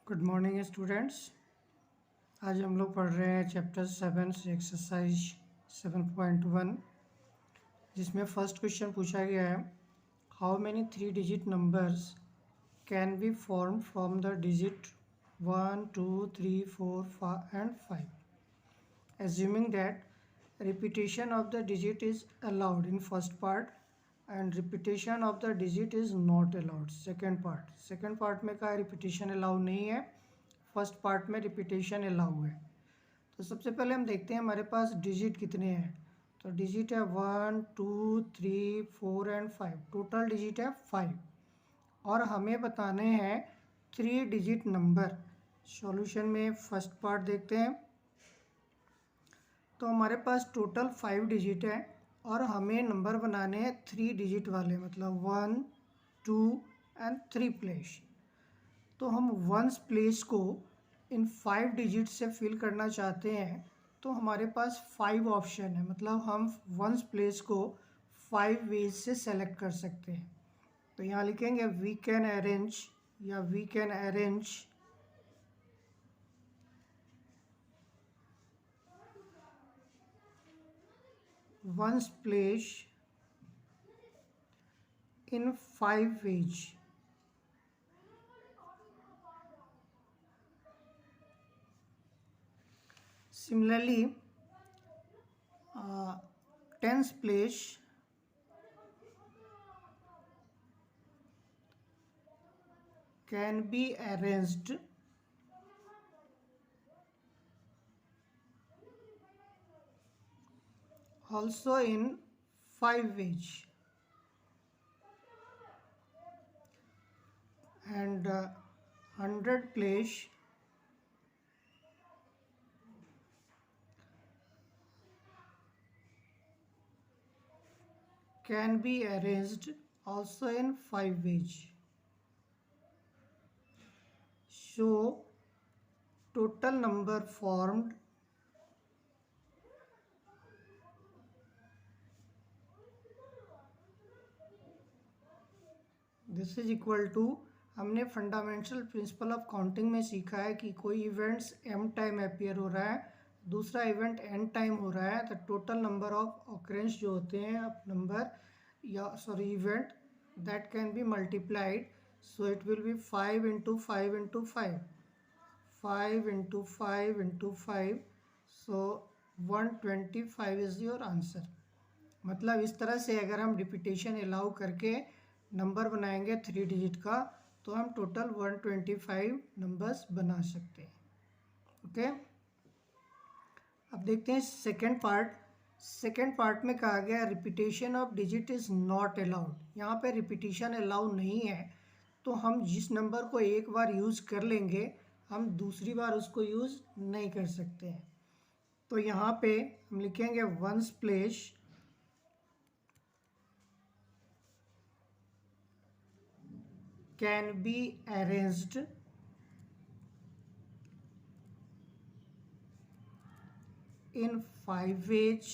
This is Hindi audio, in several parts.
Good morning students. आज हम लोग पढ़ रहे हैं चैप्टर 7 से एक्सरसाइज 7.1, जिसमें फर्स्ट क्वेश्चन पूछा गया है, how many 3 digit numbers can be form from the digit 1, 2, 3, 4 and 5, assuming that repetition of the digit is allowed in first part and repetition of the digit is not allowed second part में का repetition allow नहीं है, फर्स्ट पार्ट में रिपीटेशन अलाउ है। तो सबसे पहले हम देखते हैं हमारे पास डिजिट कितने हैं। तो डिजिट है 1, 2, 3, 4 एंड 5, टोटल डिजिट है 5 और हमें बताने हैं 3 डिजिट नंबर। सॉल्यूशन में फर्स्ट पार्ट देखते हैं। तो हमारे पास टोटल 5 डिजिट है और हमें नंबर बनाने हैं 3 डिजिट वाले, मतलब 1, 2 एंड 3 प्लेस। तो हम वंस प्लेस को इन 5 डिजिट से फिल करना चाहते हैं, तो हमारे पास 5 ऑप्शन है, मतलब हम वंस प्लेस को 5 वेज से सेलेक्ट कर सकते हैं। तो यहाँ लिखेंगे वी कैन अरेंज या we can arrange ones place in 5 ways. Similarly, tens place can be arranged also in 5 ways, and 100 place can be arranged also in 5 ways. So total number formed this is equal to, हमने फंडामेंटल प्रिंसिपल ऑफ काउंटिंग में सीखा है कि कोई इवेंट्स m टाइम अपियर हो रहा है, दूसरा इवेंट n टाइम हो रहा है, तो टोटल नंबर ऑफ ऑकरेंस जो होते हैं नंबर या event that can be multiplied. So it will be 5 into 5 into 5, 5 into 5 into 5, so 125 is your answer. मतलब इस तरह से अगर हम रिपीटेशन अलाउ करके नंबर बनाएंगे 3 डिजिट का, तो हम टोटल 125 नंबर्स बना सकते हैं। ओके, अब देखते हैं सेकेंड पार्ट में कहा गया repetition of digit is not allowed. यहाँ पे रिपीटेशन अलाउ नहीं है, तो हम जिस नंबर को एक बार यूज़ कर लेंगे, हम दूसरी बार उसको यूज़ नहीं कर सकते हैं। तो यहाँ पे हम लिखेंगे ones place can be arranged in 5 ways,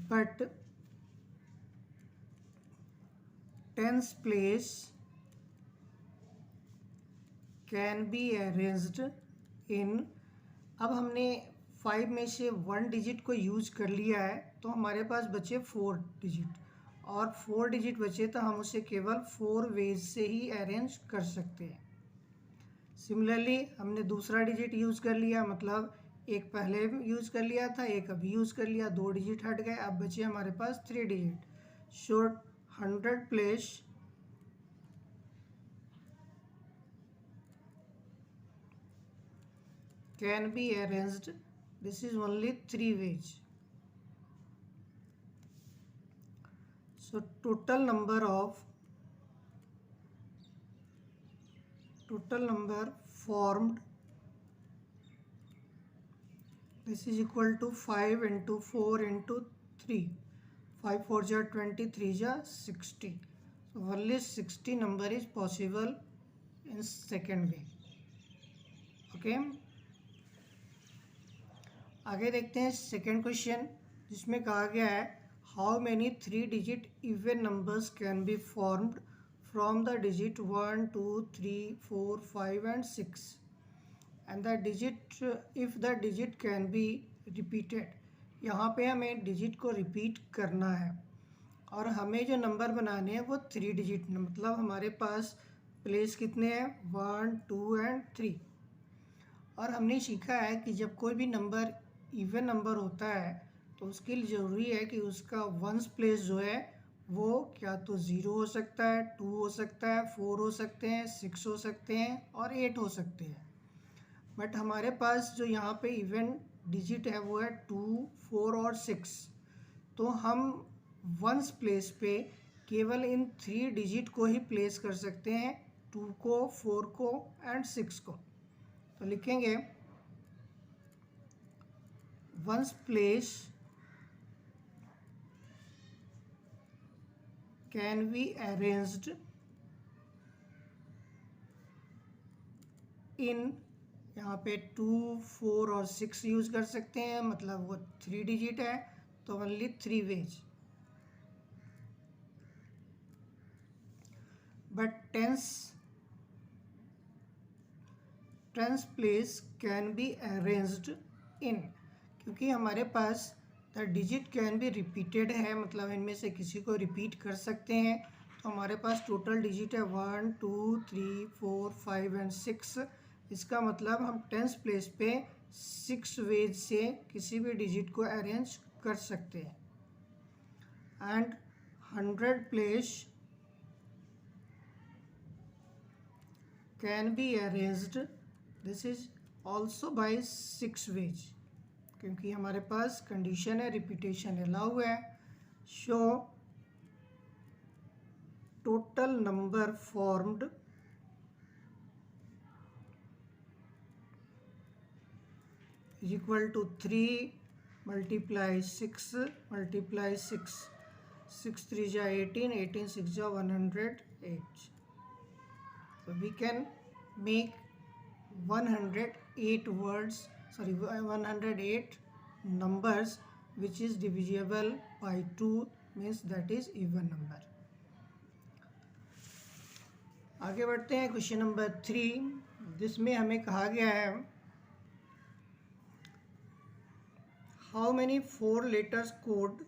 but tens place can be arranged in, अब हमने 5 में से 1 डिजिट को यूज कर लिया है, तो हमारे पास बचे 4 डिजिट, और 4 डिजिट बचे तो हम उसे केवल 4 वेज से ही अरेंज कर सकते हैं। सिमिलरली हमने दूसरा डिजिट यूज़ कर लिया, मतलब एक पहले यूज़ कर लिया था, एक अभी यूज़ कर लिया, 2 डिजिट हट गए, अब बचे हमारे पास 3 digit. So 100 place can be arranged, this is only 3 ways. So total number formed, this is equal to 5 into 4 into 3, 5 4 जा 20, 3 जा 60. So only 60 number is possible in second way. Okay, आगे देखते हैं सेकेंड क्वेश्चन, जिसमें कहा गया है how many 3 digit even numbers can be formed from the digit 1, 2, 3, 4, 5 and 6, and the digit if the digit can be repeated. यहाँ पे हमें डिजिट को रिपीट करना है और हमें जो नंबर बनाने हैं वो 3 डिजिट, मतलब हमारे पास प्लेस कितने हैं 1, 2 एंड 3। और हमने सीखा है कि जब कोई भी नंबर इवन नंबर होता है तो उसके लिए ज़रूरी है कि उसका वंस प्लेस जो है वो क्या तो 0 हो सकता है, 2 हो सकता है, 4 हो सकते हैं, 6 हो सकते हैं और 8 हो सकते हैं। बट हमारे पास जो यहाँ पे इवन डिजिट है वो है 2, 4 और 6। तो हम वंस प्लेस पे केवल इन 3 डिजिट को ही प्लेस कर सकते हैं, 2 को, 4 को एंड 6 को। तो लिखेंगे ones place can be arranged इन, यहाँ पे 2, 4 और 6 यूज़ कर सकते हैं, मतलब वो 3 डिजिट है तो only 3 ways. But tens place can be arranged in, क्योंकि हमारे पास the digit can be repeated है, मतलब इनमें से किसी को रिपीट कर सकते हैं। तो हमारे पास टोटल डिजिट है 1, 2, 3, 4, 5 एंड 6। इसका मतलब हम टेंस प्लेस पे 6 वेज से किसी भी डिजिट को अरेंज कर सकते हैं। And 100 place can be arranged, this is also by 6 ways, क्योंकि हमारे पास कंडीशन है रिपीटेशन अलाउ है। So total number formed is equal to 3 multiply 6 multiply 6, 6 3 ja 18, 18 6 ja 108. So we can make 108 words, sorry 108 numbers which is divisible by 2, means that is even number. आगे बढ़ते हैं क्वेश्चन नंबर 3, जिसमें हमें कहा गया है how many 4 letters code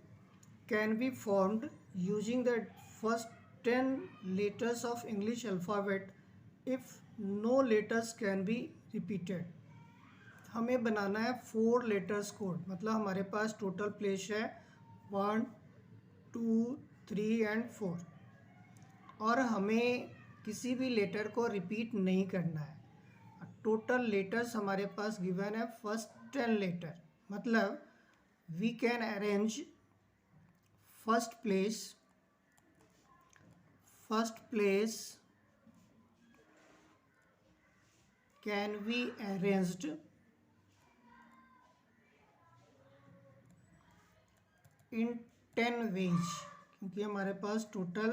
can be formed using the first 10 letters of English alphabet if no letters can be repeated. हमें बनाना है 4 लेटर्स कोड, मतलब हमारे पास टोटल प्लेस है 1, 2, 3 एंड 4 और हमें किसी भी लेटर को रिपीट नहीं करना है। टोटल लेटर्स हमारे पास गिवन है फर्स्ट 10 लेटर, मतलब we can arrange first place can be arranged in 10 ways, क्योंकि हमारे पास टोटल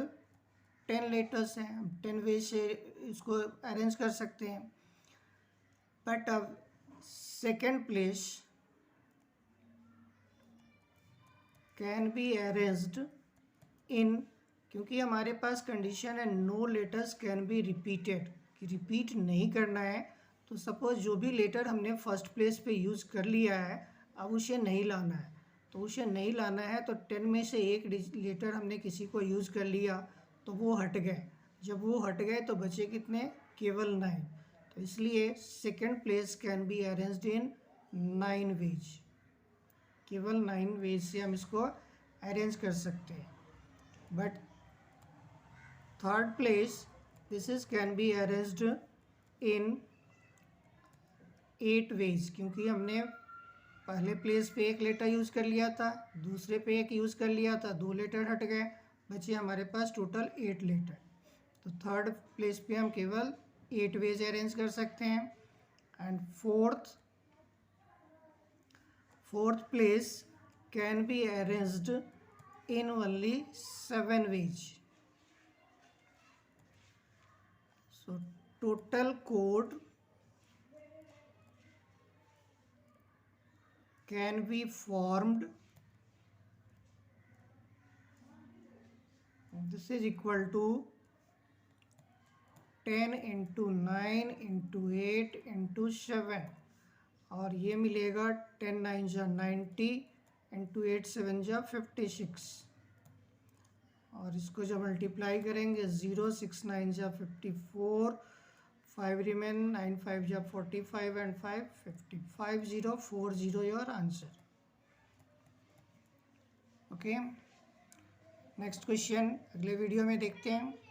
10 लेटर्स हैं, हम 10 वेज से इसको अरेंज कर सकते हैं। बट अब second place can be arranged in, क्योंकि हमारे पास कंडीशन है no letters can be repeated, कि रिपीट नहीं करना है। तो सपोज जो भी लेटर हमने फर्स्ट प्लेस पे यूज़ कर लिया है अब उसे नहीं लाना है, तो उसे नहीं लाना है तो 10 में से एक लेटर हमने किसी को यूज़ कर लिया तो वो हट गए, जब वो हट गए तो बचे कितने, केवल 9। तो इसलिए second place can be arranged in 9 ways, केवल 9 वेज से हम इसको अरेंज कर सकते हैं। But third place this is can be arranged in 8 ways, क्योंकि हमने पहले प्लेस पे एक लेटर यूज़ कर लिया था, दूसरे पे एक यूज़ कर लिया था, 2 लेटर हट गए, बचे हमारे पास टोटल 8 लेटर। तो थर्ड प्लेस पे हम केवल 8 वेज अरेंज कर सकते हैं। And fourth place can be arranged in only 7 ways. So total code can be formed, this is equal to 10 into 9 into 8 into 7 और ये मिलेगा 10 9 जा 90 इंटू 8 7 जा 56 और इसको जब मल्टीप्लाई करेंगे 0 6 9 जा 54 5 रिमेन 9 5 जा 45 and 5 50 5040 your answer. Okay, next question अगले वीडियो में देखते हैं।